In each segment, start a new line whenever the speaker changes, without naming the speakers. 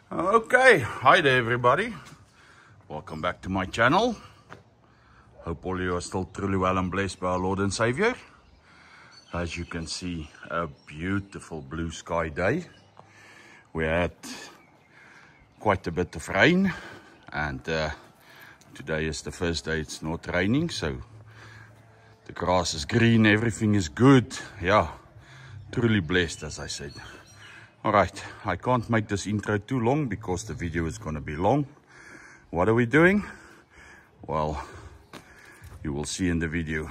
Okay, hi there everybody. Welcome back to my channel. Hope all of you are still truly well and blessed by our Lord and Savior. As you can see, a beautiful blue sky day. We had quite a bit of rain and today is the first day it's not raining, so the grass is green, everything is good. Yeah, truly blessed, as I said. Alright, I can't make this intro too long because the video is going to be long. What are we doing? Well, you will see in the video.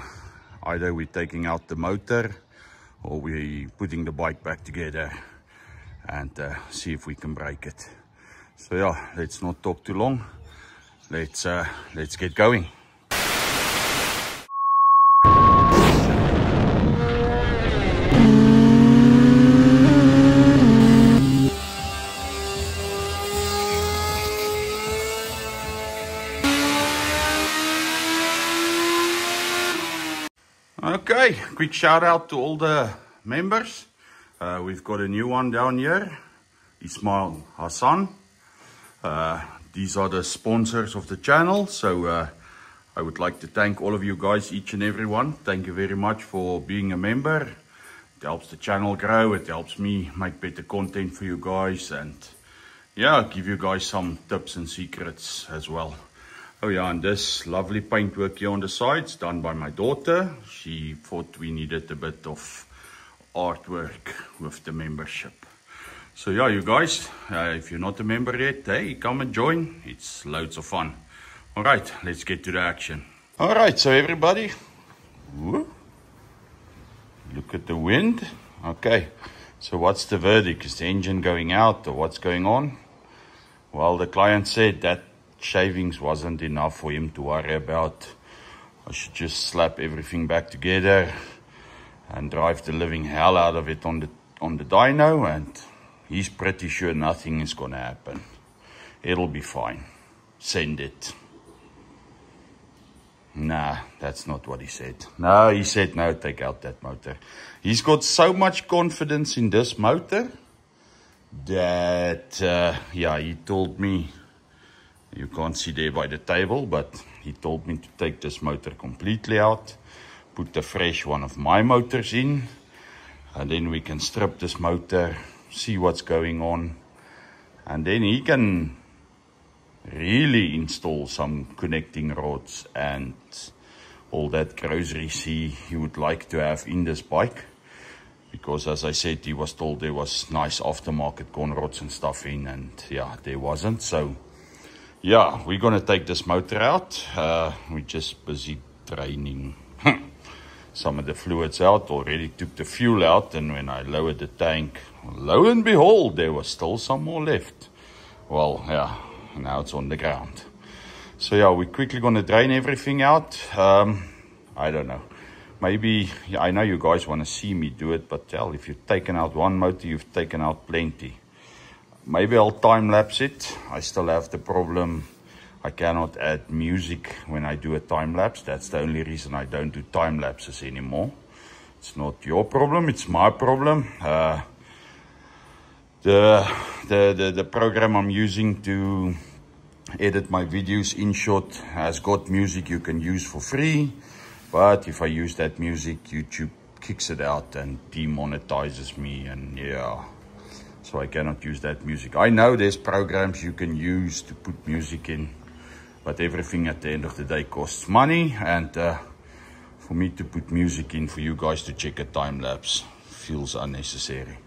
Either we're taking out the motor or we're putting the bike back together and see if we can break it. So yeah, let's not talk too long. Let's get going. Okay, quick shout out to all the members. We've got a new one down here, Ismail Hassan. These are the sponsors of the channel, so I would like to thank all of you guys, each and every one. Thank you very much for being a member. It helps the channel grow, it helps me make better content for you guys, and yeah, give you guys some tips and secrets as well. Oh yeah, and this lovely paintwork here on the sides done by my daughter. She thought we needed a bit of artwork with the membership. So yeah, you guys, if you're not a member yet, hey, come and join. It's loads of fun. All right, let's get to the action. All right, so everybody, look at the wind. Okay, so what's the verdict? Is the engine going out or what's going on? Well, the client said that shavings wasn't enough for him to worry about. I should just slap everything back together and drive the living hell out of it on the dyno, and he's pretty sure nothing is gonna happen. It'll be fine. Send it. Nah, that's not what he said. No, he said no, take out that motor. He's got so much confidence in this motor that yeah, he told me, you can't see there by the table, but he told me to take this motor completely out, put a fresh one of my motors in, and then we can strip this motor, see what's going on, and then he can really install some connecting rods and all that groceries he would like to have in this bike. Because as I said, he was told there was nice aftermarket corn rods and stuff in, and yeah, there wasn't. So yeah, we're gonna take this motor out. We're just busy draining some of the fluids out. Already took the fuel out, and when I lowered the tank, lo and behold, there was still some more left. Well, yeah, now it's on the ground. So yeah, we're quickly gonna drain everything out. I don't know. Maybe, yeah, I know you guys want to see me do it, but hell, if you've taken out one motor, you've taken out plenty. Maybe I'll time-lapse it. I still have the problem, I cannot add music when I do a time-lapse. That's the only reason I don't do time-lapses anymore. It's not your problem, it's my problem. The program I'm using to edit my videos, InShot, has got music you can use for free. But if I use that music, YouTube kicks it out and demonetizes me, and yeah. So I cannot use that music. I know there's programs you can use to put music in, but everything at the end of the day costs money, and for me to put music in for you guys to check a time lapse feels unnecessary.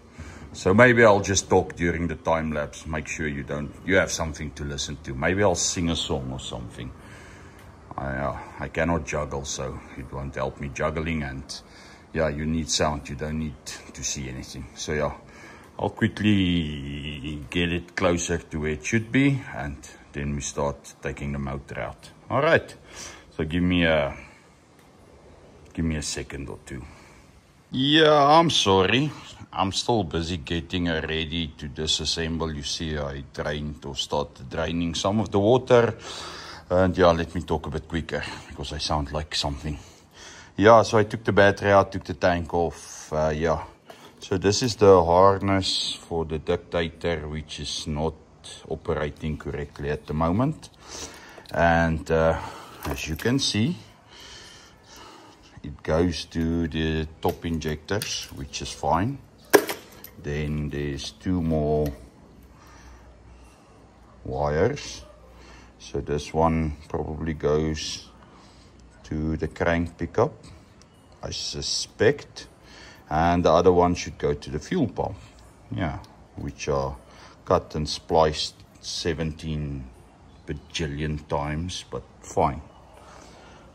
So maybe I'll just talk during the time lapse. Make sure you have something to listen to. Maybe I'll sing a song or something. I cannot juggle, so it won't help me juggling, and yeah, you need sound. You don't need to see anything. So yeah, I'll quickly get it closer to where it should be, and then we start taking the motor out. All right, so give me a second or two. Yeah, I'm sorry. I'm still busy getting ready to disassemble. You see, I drained or started draining some of the water. And yeah, let me talk a bit quicker because I sound like something. Yeah, so I took the battery out, took the tank off. Yeah, so this is the harness for the ductator, which is not operating correctly at the moment. And as you can see, it goes to the top injectors, which is fine. Then there's 2 more wires. So this one probably goes to the crank pickup, I suspect. And the other one should go to the fuel pump. Yeah, which are cut and spliced 17 bajillion times, but fine.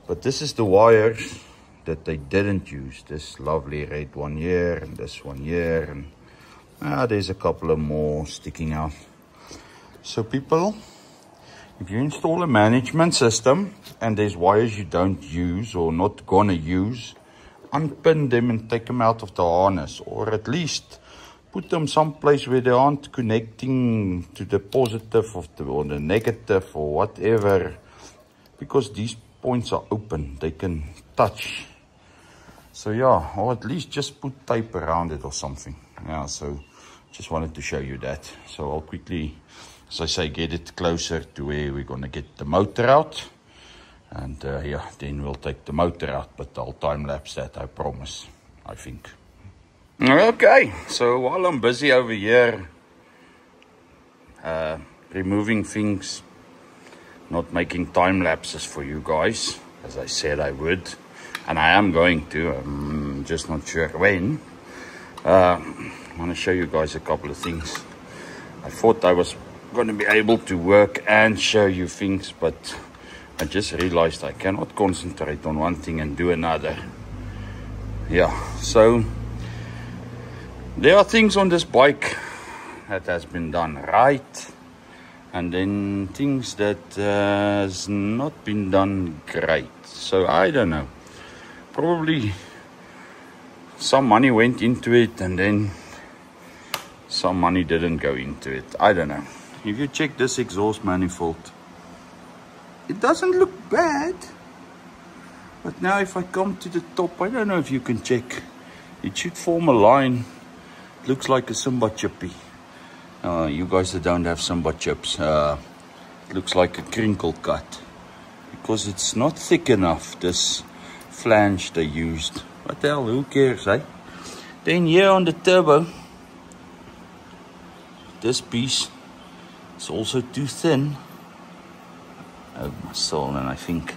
But this is the wires that they didn't use. This lovely red one here, and this one here, and there's a couple of more sticking out. So people, if you install a management system and there's wires you don't use or not gonna use, unpin them and take them out of the harness, or at least put them someplace where they aren't connecting to the positive of or the negative or whatever, because these points are open, they can touch. So yeah, or at least just put tape around it or something. Yeah, so just wanted to show you that. So I'll quickly, as I say, get it closer to where we're gonna get the motor out. And yeah, then we'll take the motor out, but I'll time-lapse that, I promise, I think. Okay, so while I'm busy over here removing things, not making time-lapses for you guys, as I said I would, and I am going to, I'm just not sure when. I want to show you guys a couple of things. I thought I was going to be able to work and show you things, but I just realized I cannot concentrate on one thing and do another. Yeah, so there are things on this bike that has been done right, and then things that has not been done great. So I don't know. Probably some money went into it and then some money didn't go into it. I don't know. If you check this exhaust manifold, it doesn't look bad. But now if I come to the top, I don't know if you can check. It should form a line. It looks like a Simba chippy. You guys that don't have Simba chips, it looks like a crinkle cut. Because it's not thick enough, this flange they used. What the hell, who cares, eh? Then here on the turbo, this piece is also too thin. Oh my soul, and I think,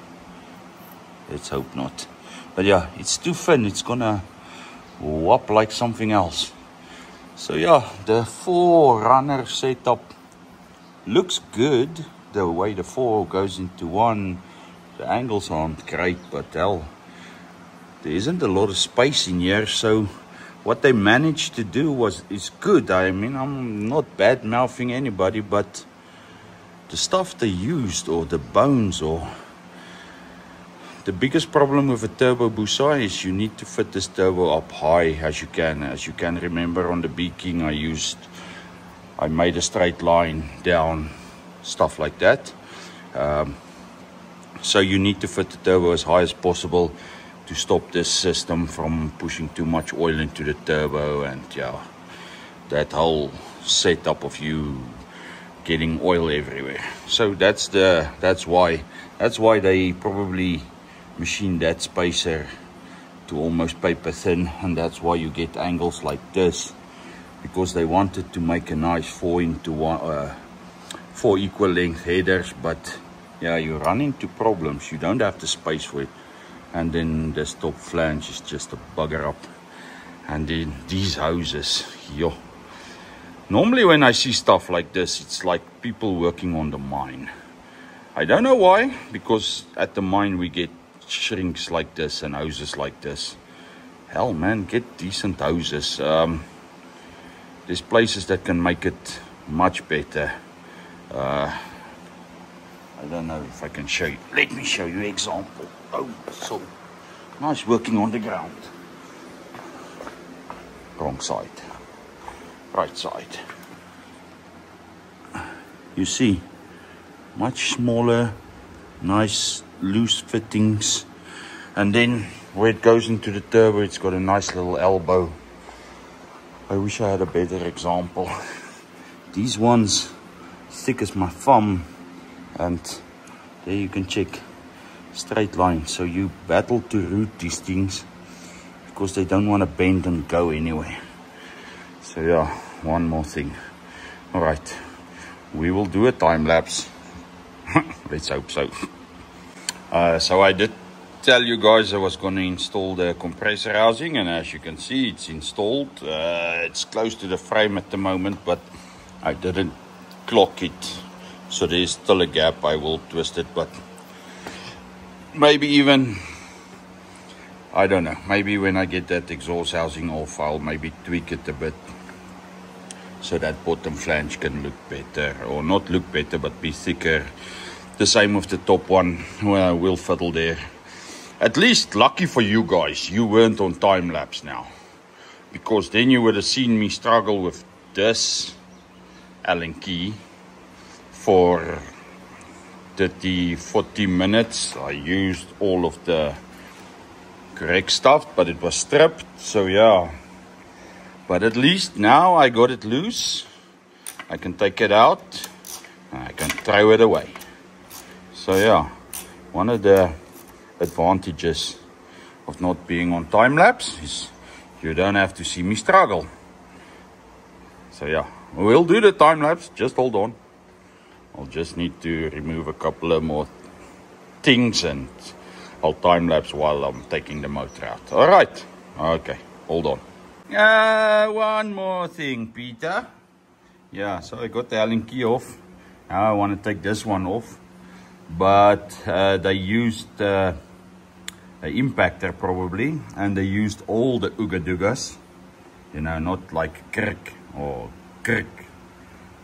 let's hope not. But yeah, it's too thin, it's gonna whop like something else. So yeah, the 4Runner setup looks good. The way the 4 goes into one, the angles aren't great, but hell, there isn't a lot of space in here. So what they managed to do is good. I mean, I'm not bad mouthing anybody, but the stuff they used, or the bones, or the biggest problem with a turbo Busai is you need to fit this turbo up high as you can. As you can remember on the B-King, I made a straight line down, stuff like that. So you need to fit the turbo as high as possible to stop this system from pushing too much oil into the turbo, and yeah, that whole setup of you getting oil everywhere. So that's why they probably machined that spacer to almost paper thin, and that's why you get angles like this, because they wanted to make a nice 4 equal length headers. But yeah, you run into problems. You don't have the space for it, and then this top flange is just a bugger up. And then these hoses, yo. Normally when I see stuff like this, it's like people working on the mine. I don't know why, because at the mine we get shrinks like this and hoses like this. Hell man, get decent hoses. There's places that can make it much better. I don't know if I can show you. Let me show you an example. Oh, so nice working on the ground. Wrong side. Right side. You see, much smaller, nice loose fittings. And then where it goes into the turbo, it's got a nice little elbow. I wish I had a better example. These ones thick as my thumb, and there you can check straight line. So you battle to root these things because they don't want to bend and go anywhere. So yeah, one more thing. All right, we will do a time lapse. Let's hope so. So I did tell you guys I was going to install the compressor housing, and as you can see, it's installed. It's close to the frame at the moment, but I didn't clock it, so there's still a gap. I will twist it, but maybe even, I don't know, maybe when I get that exhaust housing off, I'll maybe tweak it a bit so that bottom flange can look better, or not look better, but be thicker. The same with the top one. Will fiddle there. At least lucky for you guys, you weren't on time lapse now, because then you would have seen me struggle with this Allen key for 30-40 minutes. I used all of the correct stuff, but it was stripped. So yeah, but at least now I got it loose. I can take it out and I can throw it away. So yeah, one of the advantages of not being on time lapse is you don't have to see me struggle. So yeah, we'll do the time lapse, just hold on. I'll just need to remove a couple of more things and I'll time lapse while I'm taking the motor out. All right, okay, hold on. One more thing, Peter. Yeah, so I got the Allen key off. Now I want to take this one off, but they used an impactor probably, and they used all the Ooga Doogas, you know, not like krick or krick.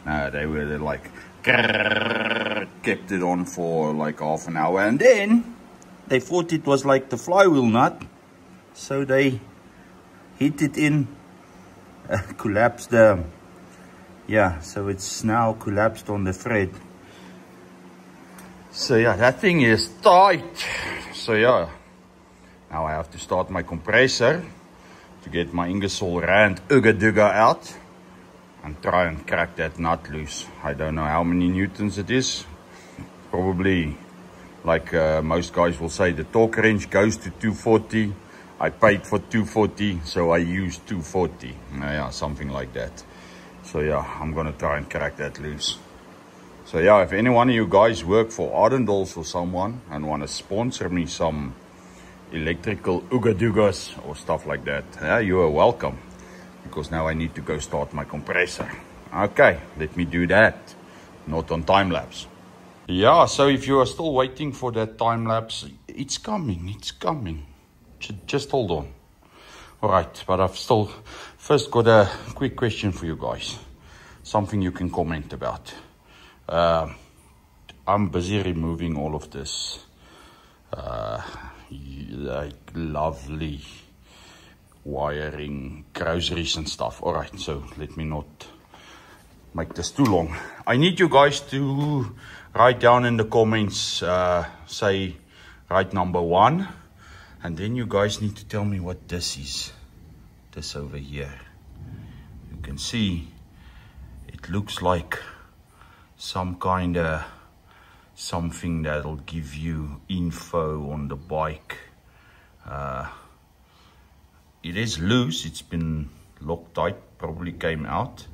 No, they were like krrr, kept it on for like half an hour, and then they thought it was like the flywheel nut, so they hit it in, collapsed the, yeah, so it's now collapsed on the thread. So yeah, that thing is tight. So yeah, now I have to start my compressor to get my Ingersoll Rand Ooga Dooga out and try and crack that nut loose. I don't know how many newtons it is. Probably, like most guys will say, the torque wrench goes to 240. I paid for 240, so I used 240. Yeah, something like that. So yeah, I'm gonna try and crack that loose. So yeah, if any one of you guys work for Ardendals or someone and want to sponsor me some electrical Ooga Doogas or stuff like that, yeah, you are welcome. Because now I need to go start my compressor. Okay, let me do that. Not on time lapse. Yeah, so if you are still waiting for that time lapse, it's coming, it's coming. Just hold on. All right, but I've still first got a quick question for you guys. Something you can comment about. I'm busy removing all of this like lovely wiring, groceries and stuff. All right, so let me not make this too long. I need you guys to write down in the comments, say, write number 1. And then you guys need to tell me what this is. This over here. You can see it looks like some kind of something that'll give you info on the bike. It is loose. It's been locked tight. Probably came out.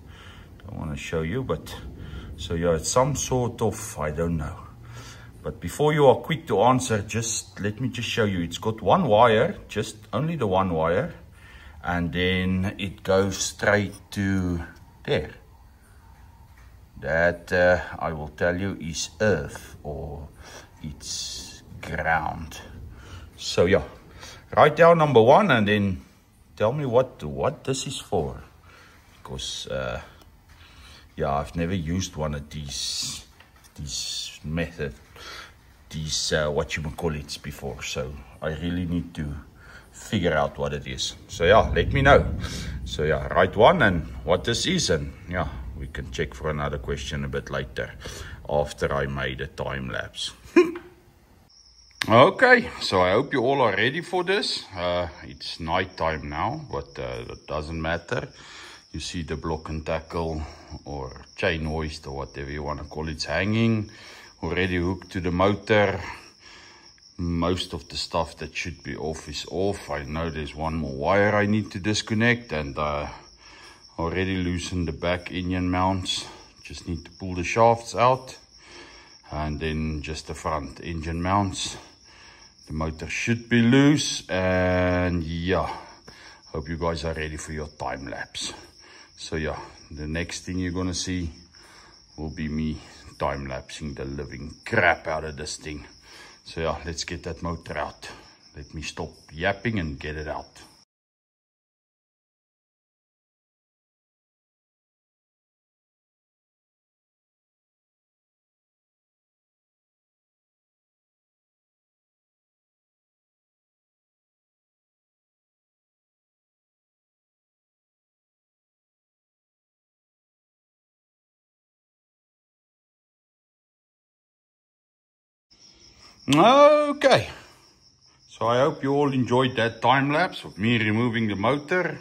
Don't want to show you, but so yeah, it's some sort of, I don't know. But before you are quick to answer, just let me just show you. It's got one wire, just only the one wire, and then it goes straight to there. That I will tell you is earth, or it's ground. So yeah, write down number 1 and then tell me what this is for. Because yeah, I've never used one of these method. These whatchamacallits before, so I really need to figure out what it is. So yeah, let me know. So yeah, write 1 and what this is, and yeah, we can check for another question a bit later after I made a time lapse. Okay, so I hope you all are ready for this. It's night time now, but that doesn't matter. You see the block and tackle or chain hoist or whatever you want to call it. It's hanging, already hooked to the motor. Most of the stuff that should be off is off. I know there's one more wire I need to disconnect, and already loosened the back engine mounts. Just need to pull the shafts out, and then just the front engine mounts. The motor should be loose, and yeah, hope you guys are ready for your time lapse. So yeah, the next thing you're gonna see will be me time lapsing the living crap out of this thing. So yeah, let's get that motor out. Let me stop yapping and get it out. Okay, so I hope you all enjoyed that time lapse of me removing the motor.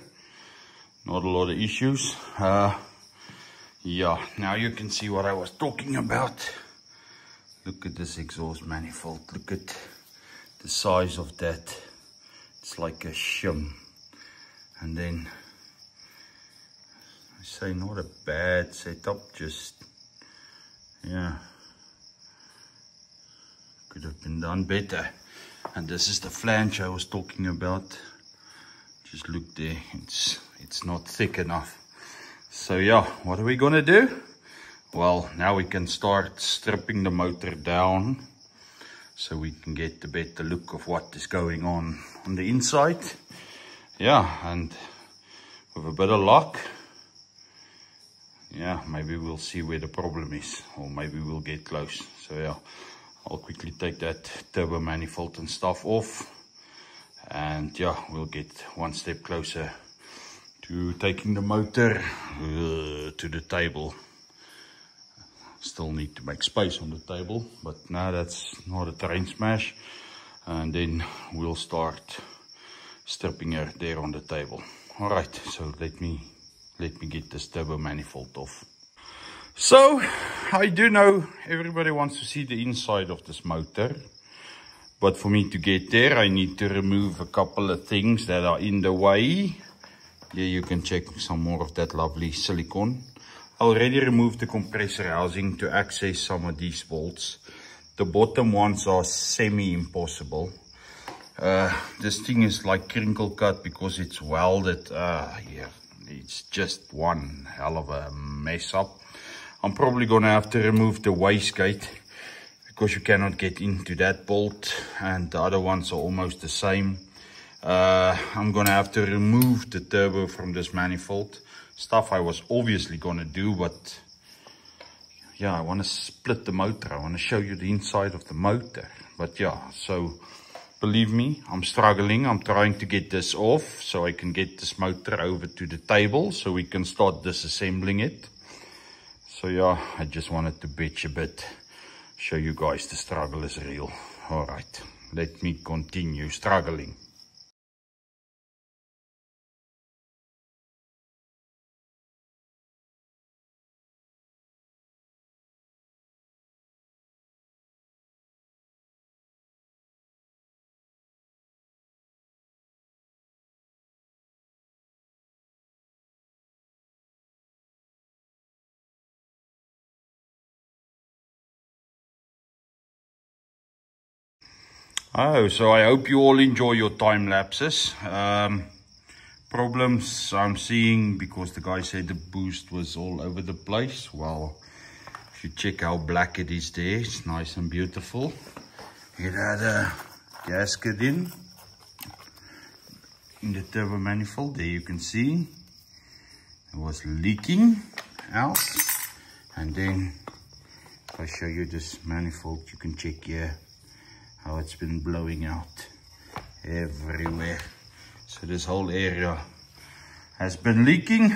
Not a lot of issues. Yeah, now you can see what I was talking about. Look at this exhaust manifold. Look at the size of that. It's like a shim. And then I say not a bad setup, just yeah, could have been done better. And this is the flange I was talking about. Just look there, it's not thick enough. So yeah, what are we gonna do? Well, now we can start stripping the motor down so we can get a better look of what is going on the inside. Yeah, and with a bit of luck, yeah, maybe we'll see where the problem is, or maybe we'll get close. So yeah, I'll quickly take that turbo manifold and stuff off, and yeah, we'll get one step closer to taking the motor to the table. Still need to make space on the table, but now that's not a train smash. And then we'll start stripping her there on the table. All right, so let me get this turbo manifold off. So I do know everybody wants to see the inside of this motor, but for me to get there, I need to remove a couple of things that are in the way. Here you can check some more of that lovely silicone. I already removed the compressor housing to access some of these bolts. The bottom ones are semi-impossible. This thing is like crinkle cut because it's welded. Yeah, it's just one hell of a mess up. I'm probably gonna have to remove the wastegate because you cannot get into that bolt, and the other ones are almost the same. I'm gonna have to remove the turbo from this manifold. Stuff I was obviously gonna do, but yeah, I want to split the motor. I want to show you the inside of the motor. But yeah, so believe me, I'm struggling. I'm trying to get this off so I can get this motor over to the table so we can start disassembling it. So yeah, I just wanted to bitch a bit, show you guys the struggle is real. All right, let me continue struggling. Oh, so I hope you all enjoy your time lapses. Problems I'm seeing because the guy said the boost was all over the place. Well, if you check how black it is there, it's nice and beautiful. It had a gasket in the turbo manifold. There you can see it was leaking out. And then if I show you this manifold, you can check here how it's been blowing out everywhere. So this whole area has been leaking,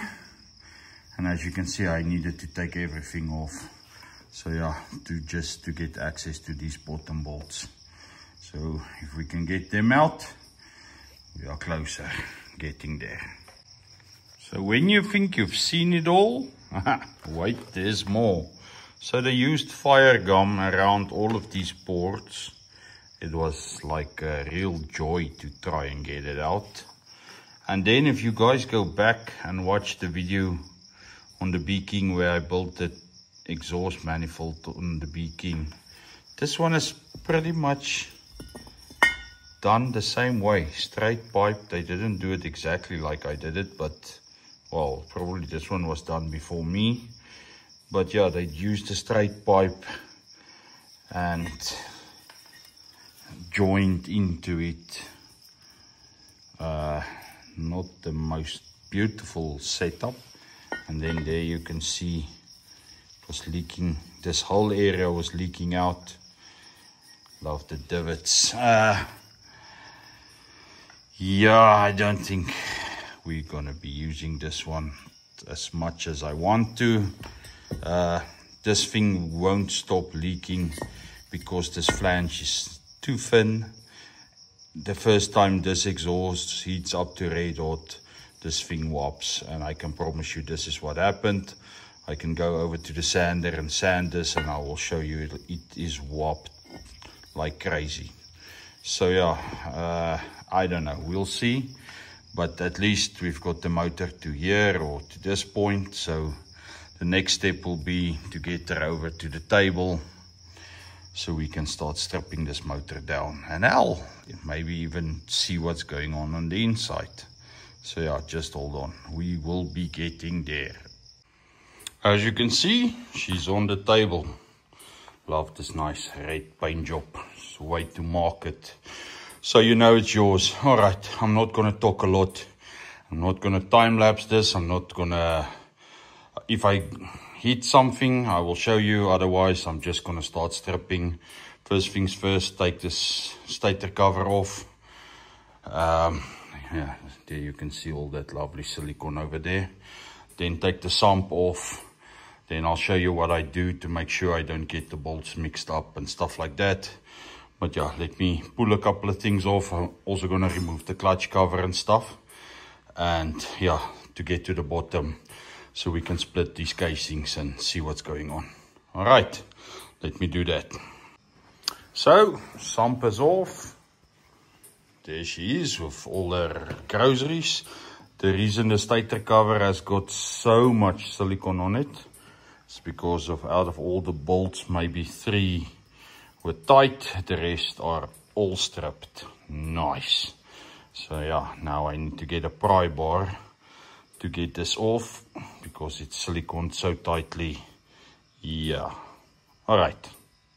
and as you can see, I needed to take everything off. So yeah, just to get access to these bottom bolts. So if we can get them out, we are closer getting there. So when you think you've seen it all, wait, there's more. So they used fire gum around all of these boards. It was like a real joy to try and get it out. And then if you guys go back and watch the video on the B-King where I built the exhaust manifold on the B-King, this one is pretty much done the same way. Straight pipe. They didn't do it exactly like I did it, but well, probably this one was done before me. But yeah, they used a straight pipe and joined into it. Not the most beautiful setup. And then there you can see it was leaking. This whole area was leaking out. Love the divots. Yeah, I don't think we're gonna be using this one as much as I want to. This thing won't stop leaking because this flange is too thin. The first time this exhaust heats up to red hot, this thing warps, and I can promise you this is what happened. I can go over to the sander and sand this, and I will show you it is warped like crazy. So yeah, I don't know, we'll see. But at least we've got the motor to here or to this point. So the next step will be to get her over to the table so we can start stripping this motor down. And I'll maybe even see what's going on the inside. So yeah, just hold on. We will be getting there. As you can see, she's on the table. Love this nice red paint job. It's a way to mark it. So you know it's yours. Alright, I'm not going to talk a lot. I'm not going to time-lapse this. I'm not going to... If I hit something, I will show you. Otherwise, I'm just going to start stripping. First things first, take this stator cover off. Yeah, there you can see all that lovely silicone over there. Then take the sump off. Then I'll show you what I do to make sure I don't get the bolts mixed up and stuff like that. But yeah, let me pull a couple of things off. I'm also going to remove the clutch cover and stuff. And yeah, to get to the bottom so we can split these casings and see what's going on. Alright, let me do that. So, sump is off. There she is with all her groceries. The reason the stator cover has got so much silicone on it is because of out of all the bolts, maybe 3 were tight, the rest are all stripped. Nice. So yeah, now I need to get a pry bar to get this off because it's siliconed so tightly. Yeah. Alright,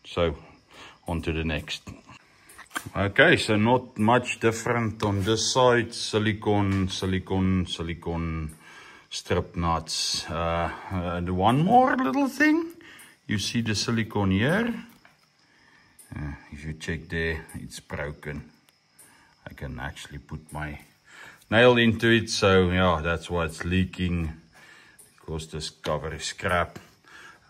so on to the next. Okay, so not much different on this side. Silicone strip nuts. And one more little thing. You see the silicone here? If you check there, it's broken. I can actually put my nail into it, so yeah, that's why it's leaking, because this cover is crap.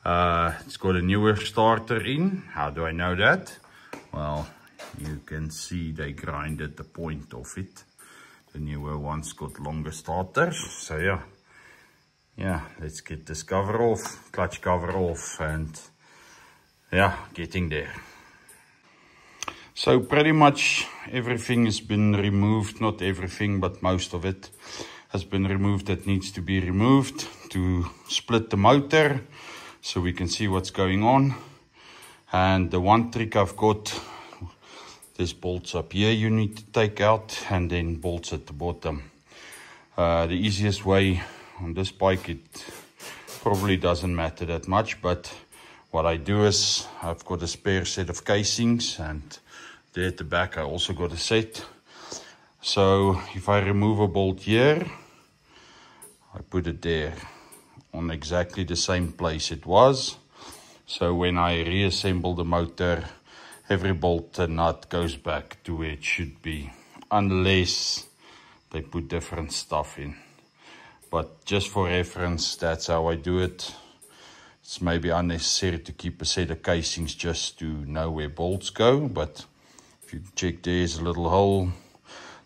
It's got a newer starter in. How do I know that? Well, you can see they grinded the point of it. The newer one's got longer starters, so yeah, let's get this cover off, clutch cover off, and yeah, getting there. So pretty much everything has been removed, not everything, but most of it has been removed that needs to be removed to split the motor so we can see what's going on. And the one trick I've got, there's bolts up here you need to take out and then bolts at the bottom. The easiest way on this bike, it probably doesn't matter that much, but what I do is I've got a spare set of casings, and there at the back I also got a set. So if I remove a bolt here, I put it there on exactly the same place it was. So when I reassemble the motor, every bolt and nut goes back to where it should be, unless they put different stuff in. But just for reference, that's how I do it. It's maybe unnecessary to keep a set of casings just to know where bolts go, but if you check, there's a little hole.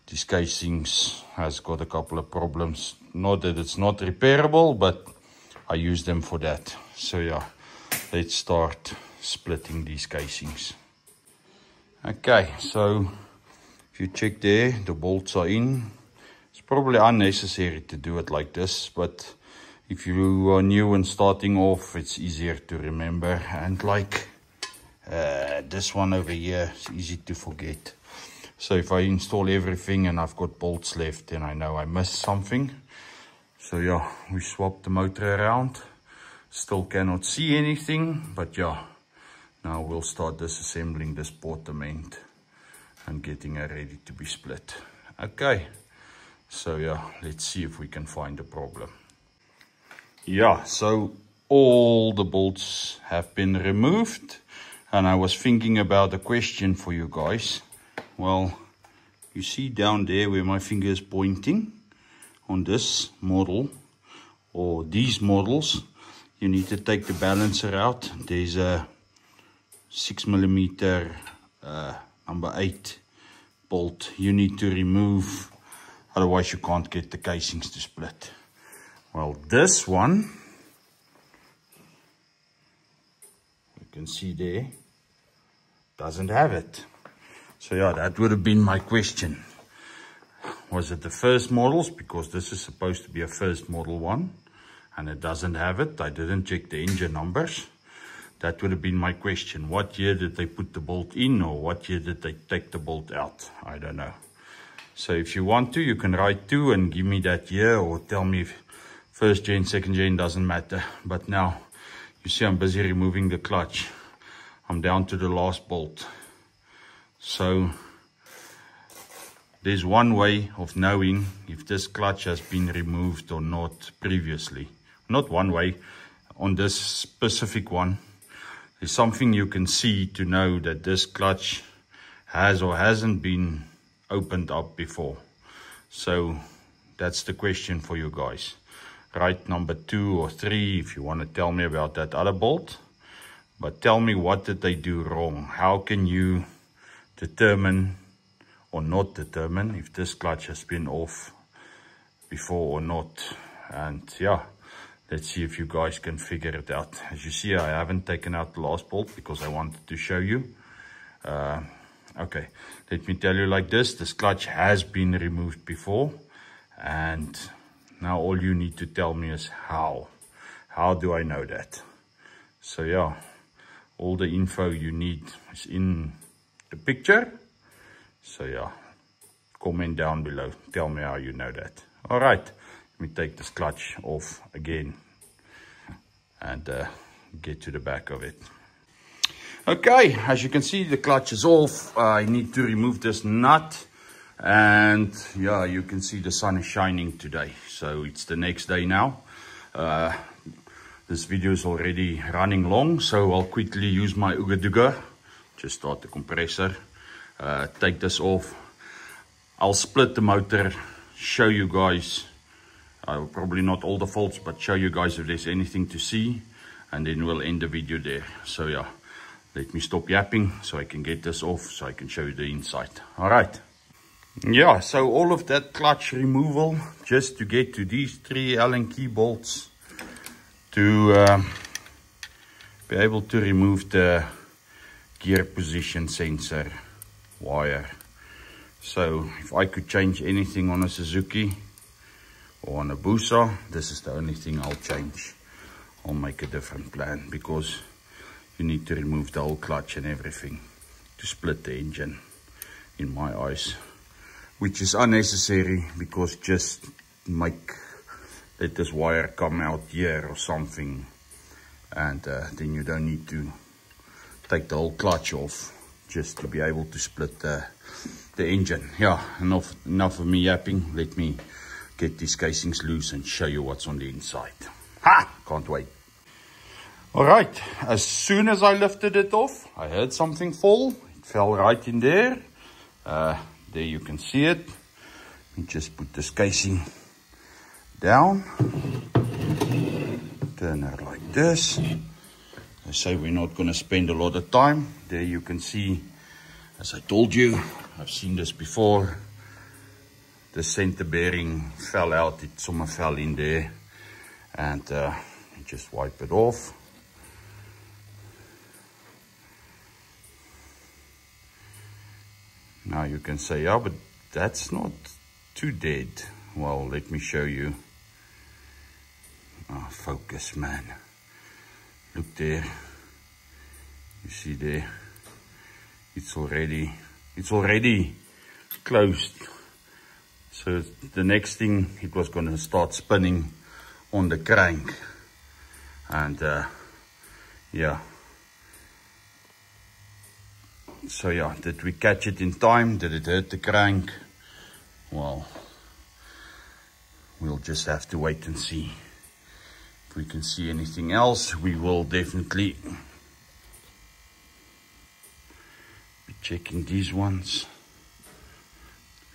These casings has got a couple of problems not that it's not repairable, but I use them for that. So yeah, let's start splitting these casings. Okay, so if you check there, the bolts are in. It's probably unnecessary to do it like this, but if you are new and starting off, it's easier to remember. And like this one over here, it's easy to forget. So if I install everything and I've got bolts left, then I know I missed something. So yeah, we swapped the motor around. Still cannot see anything, but yeah, now we'll start disassembling this portamento and getting it ready to be split. Okay, so yeah, let's see if we can find a problem. Yeah, so all the bolts have been removed, and I was thinking about a question for you guys. Well, you see down there where my finger is pointing on this model, or these models, you need to take the balancer out. There's a 6mm number 8 bolt you need to remove, otherwise you can't get the casings to split. Well, this one, you can see there, doesn't have it. So yeah, that would have been my question. Was it the first models? Because this is supposed to be a first model one, and it doesn't have it. I didn't check the engine numbers. That would have been my question. What year did they put the bolt in, or what year did they take the bolt out? I don't know. So if you want to, you can write 2 and give me that year, or tell me if first gen, second gen, doesn't matter. But now, you see I'm busy removing the clutch. I'm down to the last bolt. So there's one way of knowing if this clutch has been removed or not previously. Not one way. On this specific one, there's something you can see to know that this clutch has or hasn't been opened up before. So that's the question for you guys. Write number 2 or 3 if you want to tell me about that other bolt. But tell me, what did they do wrong? How can you determine or not determine if this clutch has been off before or not? And yeah, let's see if you guys can figure it out. As you see, I haven't taken out the last bolt because I wanted to show you. Okay, let me tell you like this. This clutch has been removed before, and now all you need to tell me is how. How do I know that? So yeah, all the info you need is in the picture. So yeah, comment down below. Tell me how you know that. All right, let me take this clutch off again and get to the back of it. Okay, as you can see, the clutch is off. I need to remove this nut. And yeah, you can see the sun is shining today. So it's the next day now. This video is already running long, so I'll quickly use my Ooga Dooga. Just start the compressor. Take this off. I'll split the motor, show you guys, probably not all the faults, but show you guys if there's anything to see, and then we'll end the video there. So yeah, let me stop yapping so I can get this off, so I can show you the inside. All right. Yeah, so all of that clutch removal just to get to these 3 Allen key bolts to be able to remove the gear position sensor wire. So if I could change anything on a Suzuki or on a Busa, this is the only thing I'll change. I'll make a different plan, because you need to remove the whole clutch and everything to split the engine, in my eyes, which is unnecessary, because just let this wire come out here or something, and then you don't need to take the whole clutch off just to be able to split the engine. Yeah, enough of me yapping. Let me get these casings loose and show you what's on the inside. Ha! Can't wait. All right, as soon as I lifted it off, I heard something fall. It fell right in there. There you can see it. Let me just put this casing down. Turn it like this. I say we're not going to spend a lot of time. There you can see, as I told you, I've seen this before. the center bearing fell out. It somewhere fell in there, and just wipe it off. Now you can say, yeah, but that's not too dead. Well, let me show you. Oh, focus, man. Look there. You see there? It's already closed. So the next thing, it was going to start spinning on the crank. And yeah. So yeah, did we catch it in time? Did it hurt the crank? Well, we'll just have to wait and see. If we can see anything else, we will definitely be checking these ones,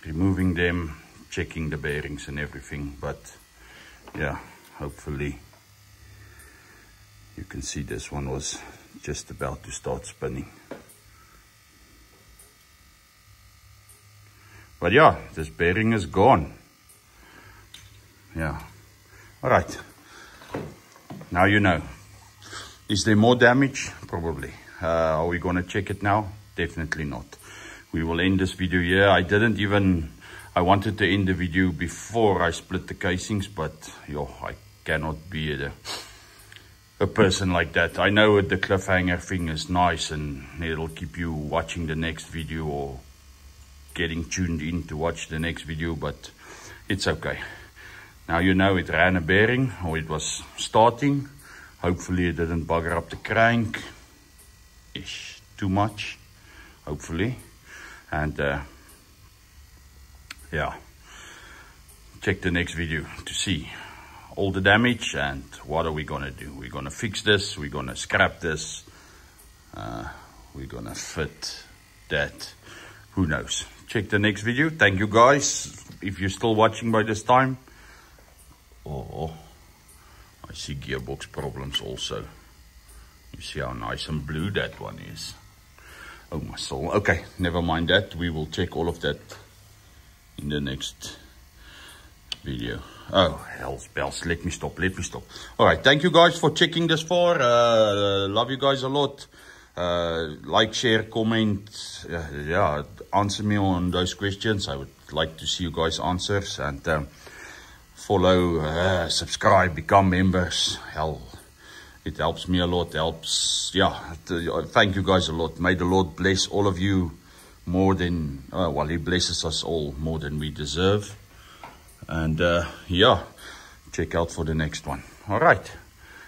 removing them, checking the bearings and everything. But yeah, hopefully you can see this one was just about to start spinning. But yeah, this bearing is gone. Yeah. All right. Now you know. Is there more damage? Probably. Are we going to check it now? Definitely not. We will end this video here. I wanted to end the video before I split the casings, but yo, I cannot be a person like that. I know the cliffhanger thing is nice and it'll keep you watching the next video or getting tuned in to watch the next video, but it's okay. Now you know it ran a bearing, or it was starting. Hopefully it didn't bugger up the crank ish too much, hopefully. And yeah, check the next video to see all the damage and what are we gonna do. We're gonna fix this, we're gonna scrap this, we're gonna fit that, who knows. Check the next video. Thank you guys, if you're still watching by this time. Oh, I see gearbox problems also. You see how nice and blue that one is. Oh my soul. Okay, never mind that. We will check all of that in the next video. Oh, hell's bells. Let me stop. All right, thank you guys for checking this far. Love you guys a lot. Like, share, comment, yeah, answer me on those questions. I would like to see you guys answers, and follow, subscribe, become members. Hell, it helps me a lot, helps, yeah, thank you guys a lot. May the Lord bless all of you more than, well, he blesses us all more than we deserve. And yeah, check out for the next one. All right,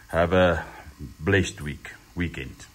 have a blessed weekend.